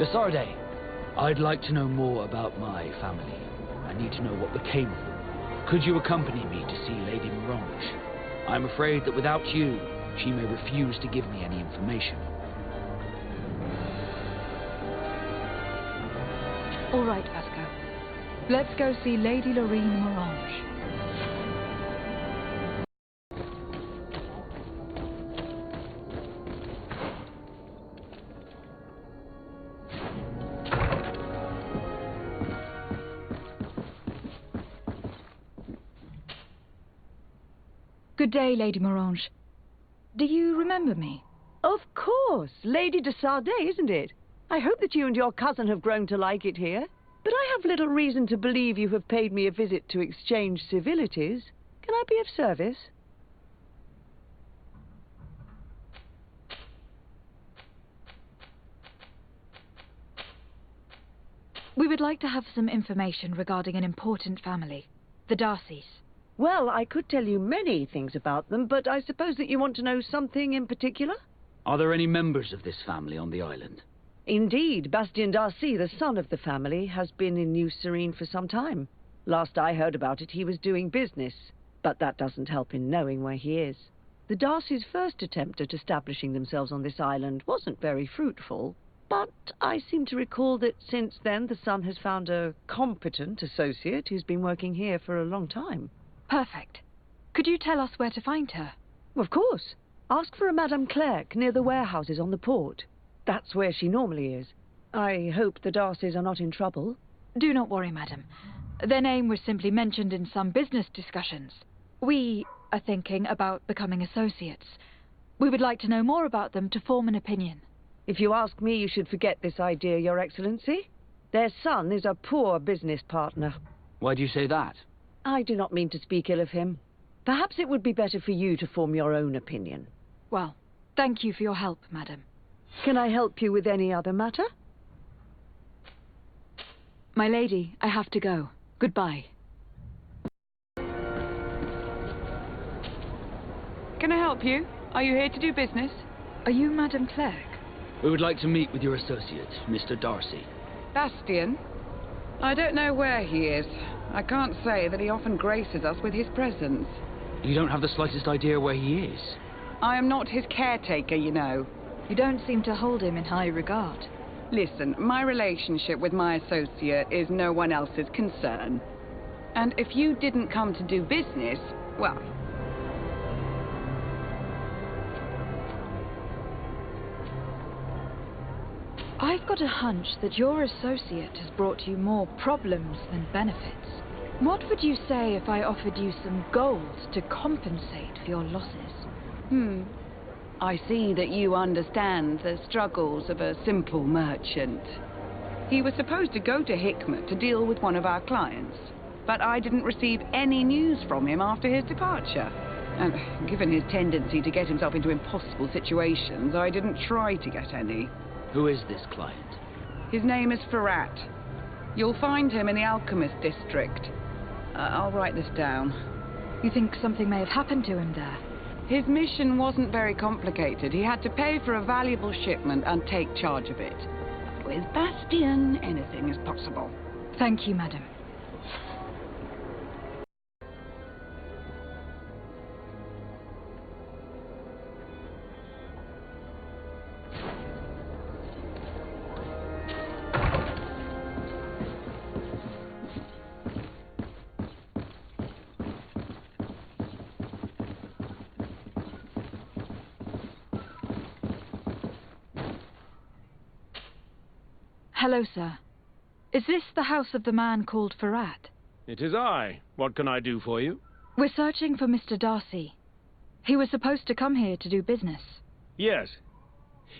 Desarde, I'd like to know more about my family. I need to know what became of them. Could you accompany me to see Lady Morange? I'm afraid that without you, she may refuse to give me any information. All right, Vasco. Let's go see Lady Lorraine Morange. Good day, Lady Morange. Do you remember me? Of course. Lady de Sardet, isn't it? I hope that you and your cousin have grown to like it here. But I have little reason to believe you have paid me a visit to exchange civilities. Can I be of service? We would like to have some information regarding an important family, the Darcys. Well, I could tell you many things about them, but I suppose that you want to know something in particular? Are there any members of this family on the island? Indeed, Bastien Darcy, the son of the family, has been in New Serene for some time. Last I heard about it, he was doing business, but that doesn't help in knowing where he is. The Darcys' first attempt at establishing themselves on this island wasn't very fruitful, but I seem to recall that since then the son has found a competent associate who's been working here for a long time. Perfect. Could you tell us where to find her? Of course. Ask for a Madam Clerk near the warehouses on the port. That's where she normally is. I hope the Darcys are not in trouble. Do not worry, madam. Their name was simply mentioned in some business discussions. We are thinking about becoming associates. We would like to know more about them to form an opinion. If you ask me, you should forget this idea, Your Excellency. Their son is a poor business partner. Why do you say that? I do not mean to speak ill of him. Perhaps it would be better for you to form your own opinion. Well, thank you for your help, madam. Can I help you with any other matter? My lady, I have to go. Goodbye. Can I help you? Are you here to do business? Are you Madam Clerk? We would like to meet with your associate, Mr. Darcy. Bastien? I don't know where he is. I can't say that he often graces us with his presence. You don't have the slightest idea where he is? I am not his caretaker, you know. You don't seem to hold him in high regard. Listen, my relationship with my associate is no one else's concern. And if you didn't come to do business, well... I've got a hunch that your associate has brought you more problems than benefits. What would you say if I offered you some gold to compensate for your losses? I see that you understand the struggles of a simple merchant. He was supposed to go to Hikmet to deal with one of our clients, but I didn't receive any news from him after his departure. And given his tendency to get himself into impossible situations, I didn't try to get any. Who is this client? His name is Farad. You'll find him in the Alchemist district. I'll write this down. You think something may have happened to him there? His mission wasn't very complicated. He had to pay for a valuable shipment and take charge of it. With Bastien, anything is possible. Thank you, madam. Hello, sir. Is this the house of the man called Farad? It is I. What can I do for you? We're searching for Mr. Darcy. He was supposed to come here to do business. Yes.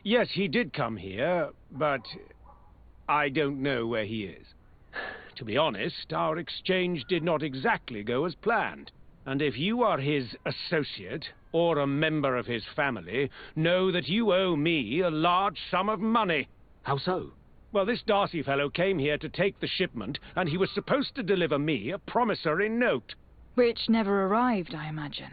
Yes, he did come here, but I don't know where he is. To be honest, our exchange did not exactly go as planned. And if you are his associate, or a member of his family, know that you owe me a large sum of money. How so? Well, this Darcy fellow came here to take the shipment, and he was supposed to deliver me a promissory note. Which never arrived, I imagine.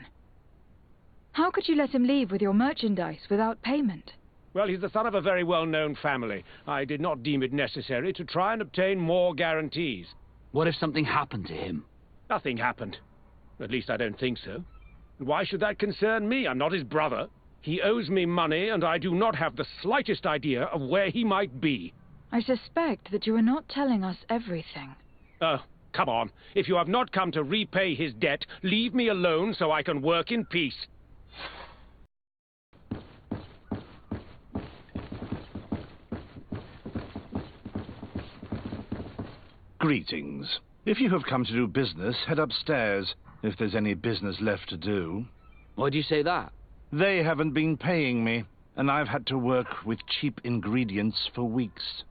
How could you let him leave with your merchandise without payment? Well, he's the son of a very well-known family. I did not deem it necessary to try and obtain more guarantees. What if something happened to him? Nothing happened. At least I don't think so. Why should that concern me? I'm not his brother. He owes me money, and I do not have the slightest idea of where he might be. I suspect that you are not telling us everything. Oh, come on. If you have not come to repay his debt, leave me alone so I can work in peace. Greetings. If you have come to do business, head upstairs, if there's any business left to do. Why do you say that? They haven't been paying me, and I've had to work with cheap ingredients for weeks.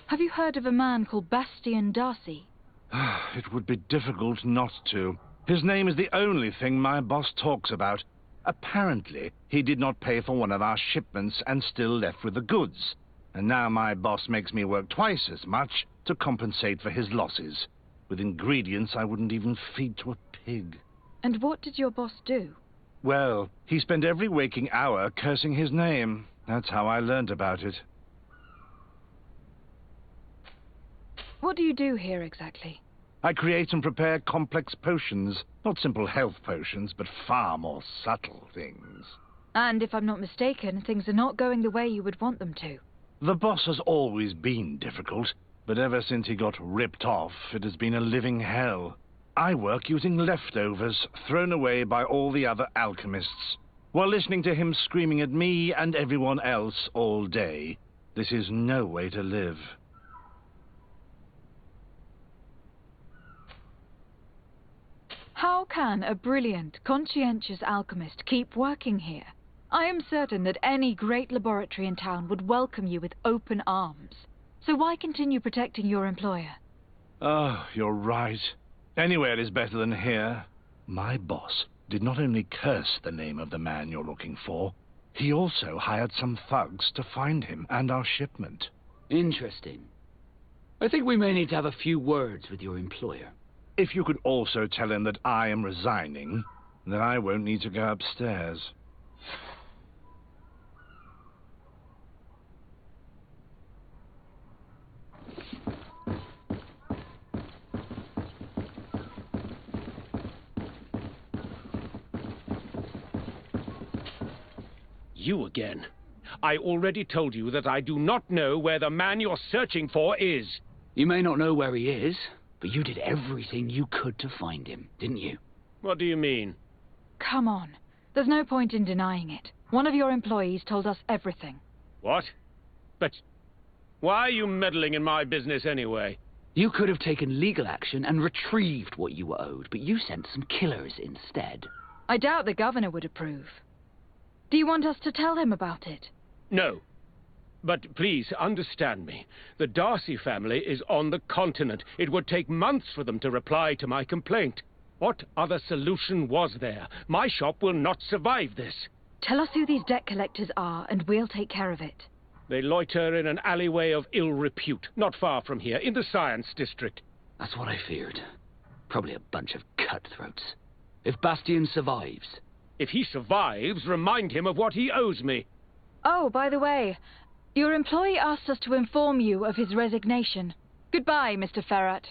Have you heard of a man called Bastian Darcy? It would be difficult not to. His name is the only thing my boss talks about. Apparently, he did not pay for one of our shipments and still left with the goods. And now my boss makes me work twice as much to compensate for his losses. With ingredients I wouldn't even feed to a pig. And what did your boss do? Well, he spent every waking hour cursing his name. That's how I learned about it. What do you do here exactly? I create and prepare complex potions. Not simple health potions, but far more subtle things. And if I'm not mistaken, things are not going the way you would want them to. The boss has always been difficult, but ever since he got ripped off, it has been a living hell. I work using leftovers thrown away by all the other alchemists, while listening to him screaming at me and everyone else all day. This is no way to live. How can a brilliant, conscientious alchemist keep working here? I am certain that any great laboratory in town would welcome you with open arms. So why continue protecting your employer? Oh, you're right. Anywhere is better than here. My boss did not only curse the name of the man you're looking for, he also hired some thugs to find him and our shipment. Interesting. I think we may need to have a few words with your employer. If you could also tell him that I am resigning, then I won't need to go upstairs. You again. I already told you that I do not know where the man you're searching for is. You may not know where he is, but you did everything you could to find him, didn't you? What do you mean? Come on. There's no point in denying it. One of your employees told us everything. What? But why are you meddling in my business anyway? You could have taken legal action and retrieved what you were owed, but you sent some killers instead. I doubt the governor would approve. Do you want us to tell him about it? No. But please understand me. The Darcy family is on the continent. It would take months for them to reply to my complaint. What other solution was there? My shop will not survive this. Tell us who these debt collectors are, and we'll take care of it. They loiter in an alleyway of ill repute, not far from here, in the Science District. That's what I feared. Probably a bunch of cutthroats. If Bastian survives... If he survives, remind him of what he owes me. Oh, by the way, your employee asked us to inform you of his resignation. Goodbye, Mr. Farad.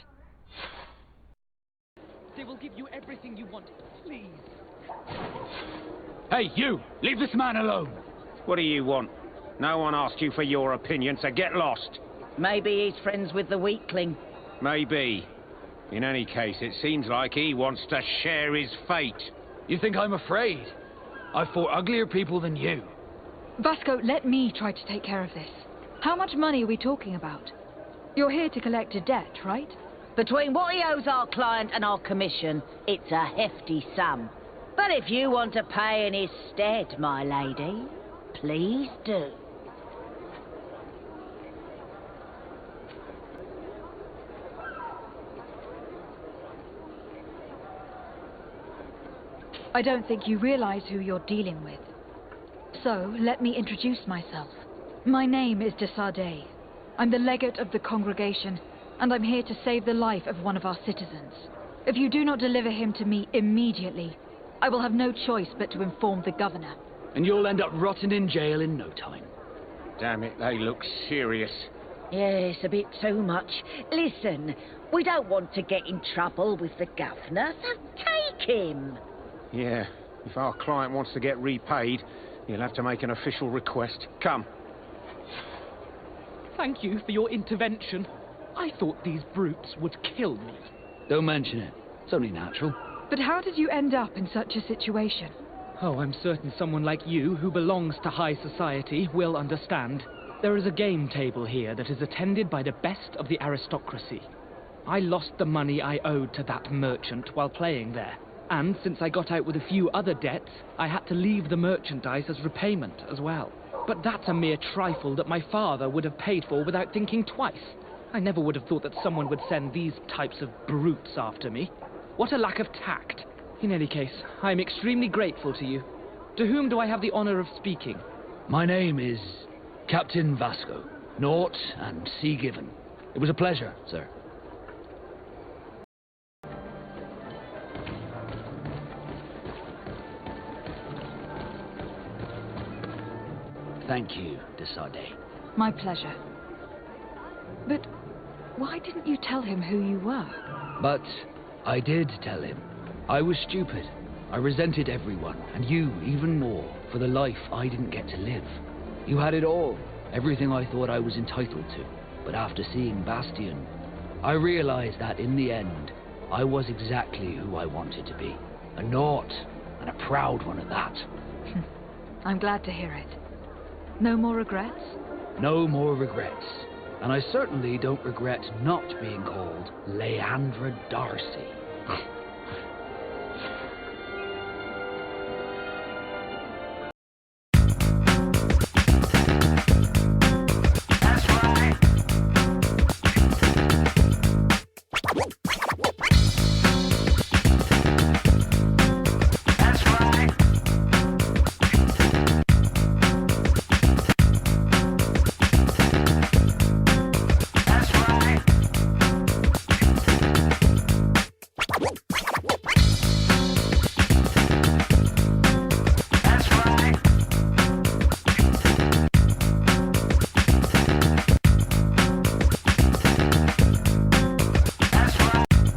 They will give you everything you want, please. Hey, you! Leave this man alone! What do you want? No one asked you for your opinion, so get lost. Maybe he's friends with the weakling. Maybe. In any case, it seems like he wants to share his fate. You think I'm afraid? I've fought uglier people than you. Vasco, let me try to take care of this. How much money are we talking about? You're here to collect a debt, right? Between what he owes our client and our commission, it's a hefty sum. But if you want to pay in his stead, my lady, please do. I don't think you realize who you're dealing with. So, let me introduce myself. My name is de Sade. I'm the legate of the congregation, and I'm here to save the life of one of our citizens. If you do not deliver him to me immediately, I will have no choice but to inform the governor. And you'll end up rotting in jail in no time. Damn it, they look serious. Yes, a bit too much. Listen, we don't want to get in trouble with the governor, so take him. Yeah, if our client wants to get repaid, he'll have to make an official request. Come. Thank you for your intervention. I thought these brutes would kill me. Don't mention it. It's only natural. But how did you end up in such a situation? Oh, I'm certain someone like you, who belongs to high society, will understand. There is a game table here that is attended by the best of the aristocracy. I lost the money I owed to that merchant while playing there. And since I got out with a few other debts, I had to leave the merchandise as repayment as well. But that's a mere trifle that my father would have paid for without thinking twice. I never would have thought that someone would send these types of brutes after me. What a lack of tact. In any case, I am extremely grateful to you. To whom do I have the honor of speaking? My name is Captain Vasco. Naught and sea given. It was a pleasure, sir. Thank you, Desade. My pleasure. But why didn't you tell him who you were? But I did tell him. I was stupid. I resented everyone, and you even more, for the life I didn't get to live. You had it all, everything I thought I was entitled to. But after seeing Bastion, I realized that in the end, I was exactly who I wanted to be. A naught, and a proud one at that. I'm glad to hear it. No more regrets? No more regrets. And I certainly don't regret not being called Leandra Darcy.